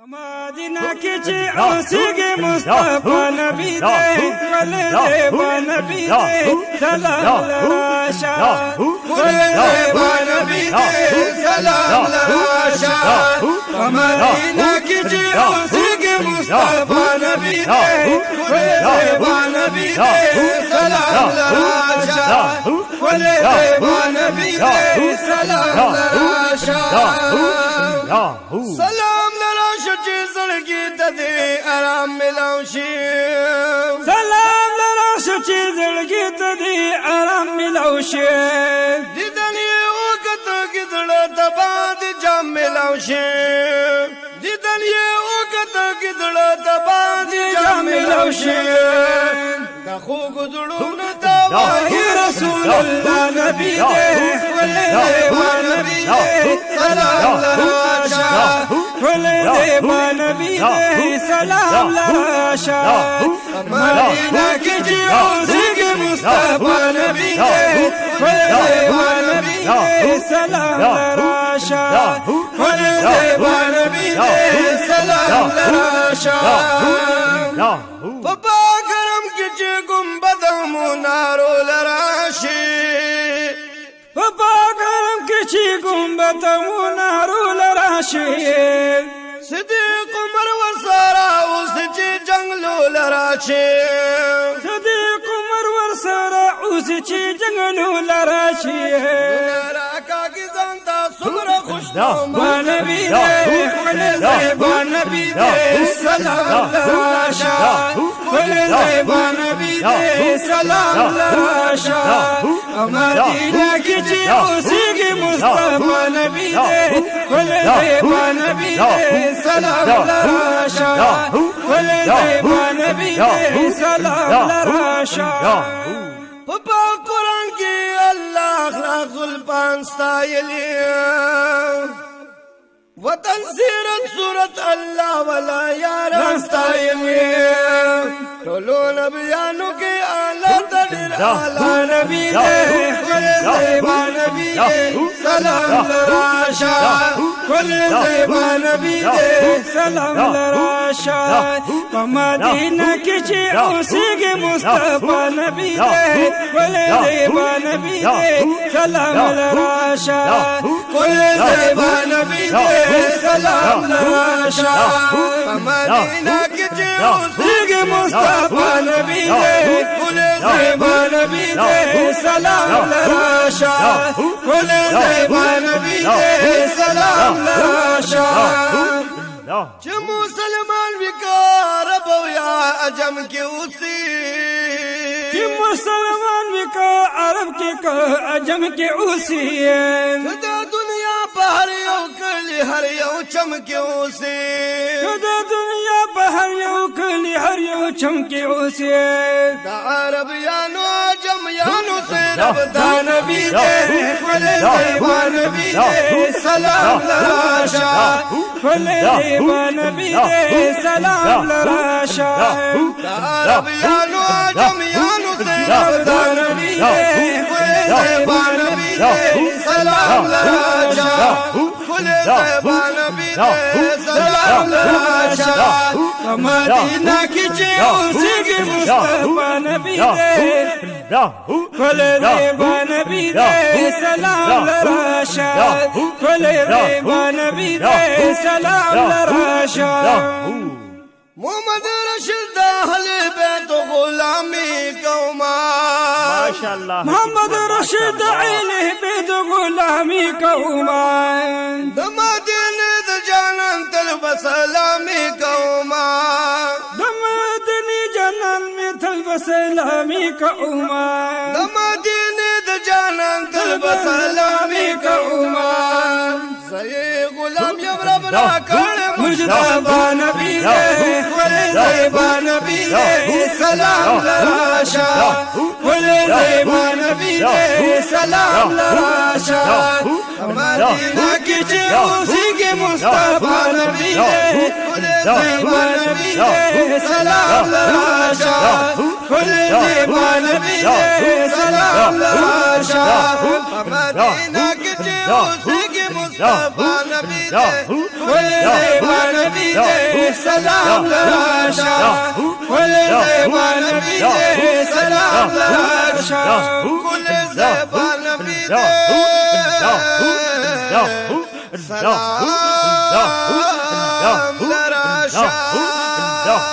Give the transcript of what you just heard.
Medina की उसी मुस्तफा नबी दे वले नबी दे सलाम लराशा वले नबी दे सलाम लराशा मदीना की उसी मुस्तफा नबी दे वले नबी दे सलाम लराशा वले नबी दे सलाम लराशा सलाम लराशा जिंदगी तदे आराम मिलाऊशी सलाम लराशा जिंदगी तदे आराम मिलाऊशी जिदनी वक्त किदड़ दबाद जाम मिलाऊशी जिदनी वक्त किदड़ दबाद जाम मिलाऊशी दखो गुदड़ून दवा रसूल अल्लाह नबी दे वले नबी दे सलाम लराशा वले नबी दे सलाम लराशा मदीना की उसी मुस्तफा नबी दे वले नबी दे सलाम लराशा वले नबी दे सलाम लराशा पपा करम की गुंबद मुनारो लराशी पपा करम की गुंबद मुनारो लराशी सिद्दीक उमर वसारा उस जंगलो लराशी सिद्दीक उमर वसारा उस जंगलो लराशी का की जानता सुमर खुश नबी दे नबी दे सलाम लराशा वले नबी दे सलाम लराशा मदीना की उसी मुस्तफा नबी दे वले नबी दे सलाम लराशा वले नबी दे सलाम लराशा पपा कुरान की अल्लाह अखलाकुल पांस्तायली वतन सीरत सूरत अल्लाह वाला यार स्तायली टोलो नबियानो के आला तदर आला नबी दे नबी दे सलाम लराशा वले नबी दे सलाम लराशा मदीना की उसी मुस्तफा नबी दे वले नबी दे सलाम लराशा वले नबी दे सलाम लराशा मदीना की उसी मुस्तफा नबी दे वले नबी दे सलाम लराशा वले नबी दे सलाम लराशा जो मुसलमान विकार या अजम के उसी कि मुसलमान विकार अरब के अजम के उसी दुनिया बाहर कली हर यौ चमके उसे दुनिया बाहर कली हर यौ चमके उसे अरब यानो अजम यानो से रबदा नबी दे वले नबी दे सलाम लराशा वले नबी दे सलाम लराशा अरब यानो अजम यानो से रबदा नबी दे वले नबी दे सलाम लराशा वले नबी दे सलाम लराशा मदीना की उसी मुस्तफा नबी दे वले नबी दे सलाम लराशा वले नबी दे सलाम लराशा मोहम्मद रशीद अहले बैत गुलामी कौमा माशाअल्लाह मोहम्मद रशीद अहले बैत गुलामी कौमा दमदीने जानन तलब सलामी कौमा दमदीने जानन में तलब सलामी कौमा दमदीने जानन तलब सलामी कौमा सये गुलाम यबरबरा कर मुजतबा नबी दे वले नबी दे सलाम लराशा वले नबी दे सलाम लराशा मदीना की उसी मुस्तफा नबी दे नबी दे सलाम लाशा खुले ज़बान नबी दे सलाम लाशा मदीना के उसी मुस्तफा नबी दे खुले ज़बान नबी दे सलाम लाशा खुले ज़बान नबी दे सलाम लाशा खुले ज़बान नबी दे सलाम लाशा